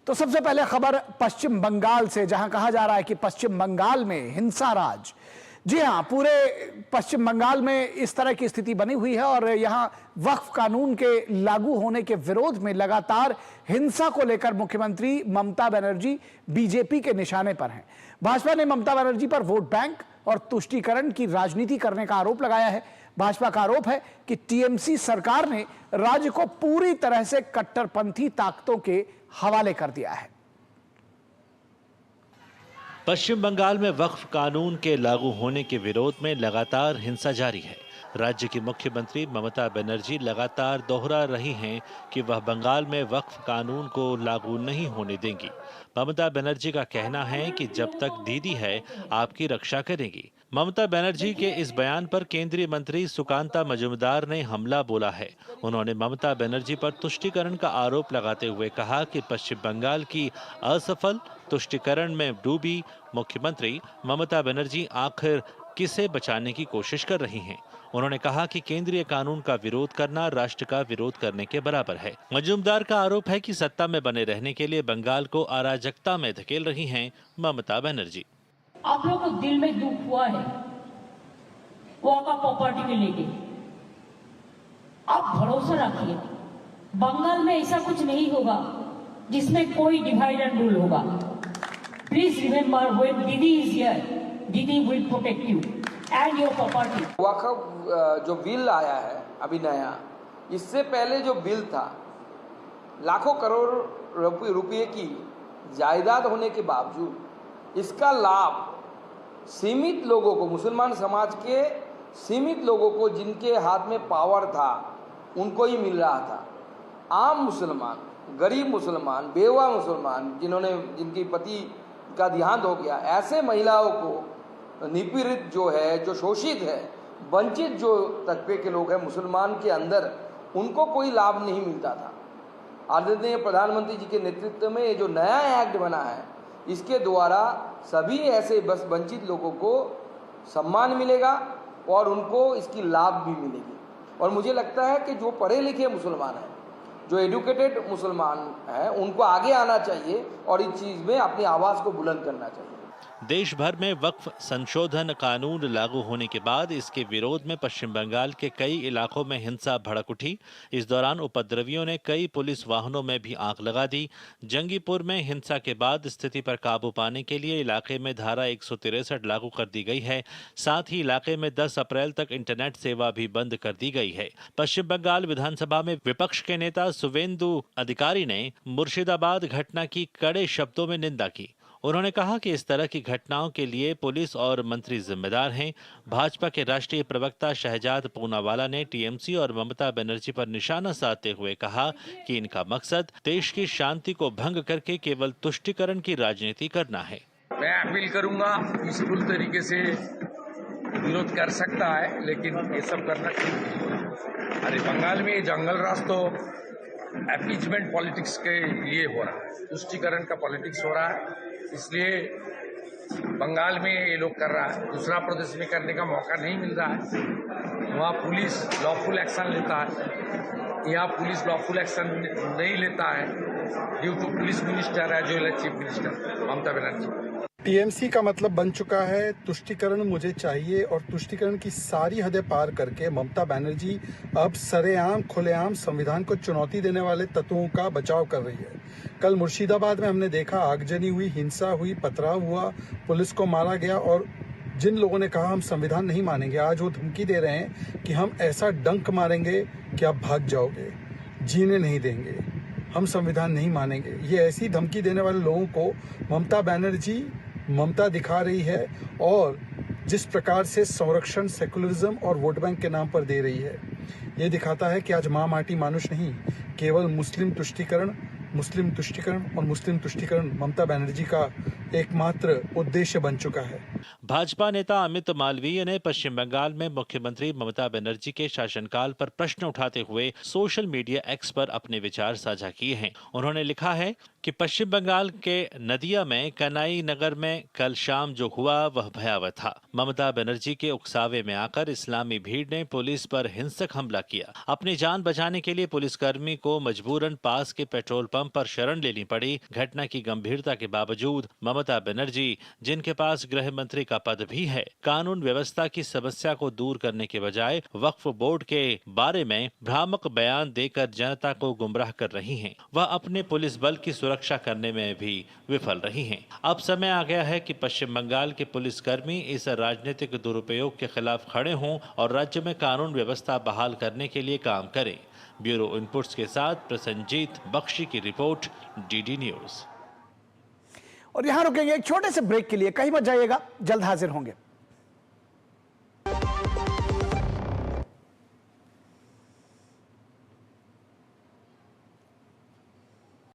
तो सबसे पहले खबर पश्चिम बंगाल से, जहां कहा जा रहा है कि पश्चिम बंगाल में हिंसा राज। जी हां, पूरे पश्चिम बंगाल में इस तरह की स्थिति बनी हुई है और यहां वक्फ कानून के लागू होने के विरोध में लगातार हिंसा को लेकर मुख्यमंत्री ममता बनर्जी बीजेपी के निशाने पर हैं। भाजपा ने ममता बनर्जी पर वोट बैंक और तुष्टीकरण की राजनीति करने का आरोप लगाया है। भाजपा का आरोप है कि टीएमसी सरकार ने राज्य को पूरी तरह से कट्टरपंथी ताकतों के हवाले कर दिया है। पश्चिम बंगाल में वक्फ कानून के लागू होने के विरोध में लगातार हिंसा जारी है। राज्य की मुख्यमंत्री ममता बनर्जी लगातार दोहरा रही हैं कि वह बंगाल में वक्फ कानून को लागू नहीं होने देंगी। ममता बनर्जी का कहना है कि जब तक दीदी है आपकी रक्षा करेंगी। ममता बनर्जी के इस बयान पर केंद्रीय मंत्री सुकांता मजूमदार ने हमला बोला है। उन्होंने ममता बनर्जी पर तुष्टीकरण का आरोप लगाते हुए कहा कि पश्चिम बंगाल की असफल तुष्टीकरण में डूबी मुख्यमंत्री ममता बनर्जी आखिर किसे बचाने की कोशिश कर रही हैं। उन्होंने कहा कि केंद्रीय कानून का विरोध करना राष्ट्र का विरोध करने के बराबर है। मजूमदार का आरोप है कि सत्ता में बने रहने के लिए बंगाल को अराजकता में धकेल रही हैं ममता बनर्जी। आप लोगों को दिल में दुख हुआ है वॉका प्रॉपर्टी के लेके, आप भरोसा रखिए बंगाल में ऐसा कुछ नहीं होगा जिसमें कोई डिवाइड एंड रूल होगा। Please remember when didi is here, didi will protect you and your property. Waqf जो बिल आया है अभी नया, इससे पहले जो बिल था लाखों करोड़ रुपए की जायदाद होने के बावजूद इसका लाभ सीमित लोगों को, मुसलमान समाज के सीमित लोगों को, जिनके हाथ में पावर था उनको ही मिल रहा था। आम मुसलमान, गरीब मुसलमान, बेवा मुसलमान, जिनकी पति का देहांत हो गया, ऐसे महिलाओं को निपीड़ित जो है, जो शोषित है, वंचित जो तबके के लोग हैं मुसलमान के अंदर, उनको कोई लाभ नहीं मिलता था। आदरणीय प्रधानमंत्री जी के नेतृत्व में ये जो नया एक्ट बना है, इसके द्वारा सभी ऐसे बस वंचित लोगों को सम्मान मिलेगा और उनको इसकी लाभ भी मिलेगी। और मुझे लगता है कि जो पढ़े लिखे मुसलमान हैं, जो एजुकेटेड मुसलमान हैं, उनको आगे आना चाहिए और इस चीज़ में अपनी आवाज़ को बुलंद करना चाहिए। देश भर में वक्फ संशोधन कानून लागू होने के बाद इसके विरोध में पश्चिम बंगाल के कई इलाकों में हिंसा भड़क उठी। इस दौरान उपद्रवियों ने कई पुलिस वाहनों में भी आग लगा दी। जंगीपुर में हिंसा के बाद स्थिति पर काबू पाने के लिए इलाके में धारा 163 लागू कर दी गई है। साथ ही इलाके में 10 अप्रैल तक इंटरनेट सेवा भी बंद कर दी गई है। पश्चिम बंगाल विधानसभा में विपक्ष के नेता शुवेंदु अधिकारी ने मुर्शिदाबाद घटना की कड़े शब्दों में निंदा की। उन्होंने कहा कि इस तरह की घटनाओं के लिए पुलिस और मंत्री जिम्मेदार हैं। भाजपा के राष्ट्रीय प्रवक्ता शहजाद पूनावाला ने टीएमसी और ममता बनर्जी पर निशाना साधते हुए कहा कि इनका मकसद देश की शांति को भंग करके केवल तुष्टीकरण की राजनीति करना है। मैं अपील करूंगा, पीसफुल तरीके से विरोध कर सकता है, लेकिन ये सब करना ठीक नहीं। अरे बंगाल में जंगल राज तो एपीजमेंट पॉलिटिक्स के लिए हो रहा है, तुष्टीकरण का पॉलिटिक्स हो रहा है। इसलिए बंगाल में ये लोग कर रहा है, दूसरा प्रदेश में करने का मौका नहीं मिल रहा है। वहाँ पुलिस लॉफुल एक्शन लेता है, यहाँ पुलिस लॉफुल एक्शन नहीं लेता है ड्यू टू पुलिस मिनिस्टर है जो है chief minister Mamata Banerjee. TMC का मतलब बन चुका है तुष्टीकरण मुझे चाहिए, और तुष्टीकरण की सारी हदें पार करके ममता बनर्जी अब सरेआम खुलेआम संविधान को चुनौती देने वाले तत्वों का बचाव कर रही है। कल मुर्शिदाबाद में हमने देखा आगजनी हुई, हिंसा हुई, पथराव हुआ, पुलिस को मारा गया, और जिन लोगों ने कहा हम संविधान नहीं मानेंगे, आज वो धमकी दे रहे हैं कि हम ऐसा डंक मारेंगे कि आप भाग जाओगे, जीने नहीं देंगे, हम संविधान नहीं मानेंगे। ये ऐसी धमकी देने वाले लोगों को ममता बनर्जी ममता दिखा रही है, और जिस प्रकार से संरक्षण सेकुलरिज्म और वोट बैंक के नाम पर दे रही है, ये दिखाता है कि आज माँ माटी मानुष नहीं, केवल मुस्लिम तुष्टीकरण और मुस्लिम तुष्टीकरण ममता बनर्जी का एकमात्र उद्देश्य बन चुका है। भाजपा नेता अमित मालवीय ने पश्चिम बंगाल में मुख्यमंत्री ममता बनर्जी के शासनकाल पर प्रश्न उठाते हुए सोशल मीडिया एक्स पर अपने विचार साझा किए हैं। उन्होंने लिखा है कि पश्चिम बंगाल के नदिया में कनाई नगर में कल शाम जो हुआ वह भयावह था। ममता बनर्जी के उकसावे में आकर इस्लामी भीड़ ने पुलिस पर हिंसक हमला किया। अपनी जान बचाने के लिए पुलिसकर्मी को मजबूरन पास के पेट्रोल पंप पर शरण लेनी पड़ी। घटना की गंभीरता के बावजूद ममता बनर्जी, जिनके पास गृह मंत्री का पद भी है, कानून व्यवस्था की समस्या को दूर करने के बजाय वक्फ बोर्ड के बारे में भ्रामक बयान देकर जनता को गुमराह कर रही हैं। वह अपने पुलिस बल की सुरक्षा करने में भी विफल रही हैं। अब समय आ गया है कि पश्चिम बंगाल के पुलिसकर्मी इस राजनीतिक दुरुपयोग के खिलाफ खड़े हों और राज्य में कानून व्यवस्था बहाल करने के लिए काम करें। ब्यूरो इनपुट्स के साथ प्रसन्नजीत बख्शी की रिपोर्ट, डीडी न्यूज। और यहां रुकेंगे एक छोटे से ब्रेक के लिए, कहीं मत जाइएगा, जल्द हाजिर होंगे।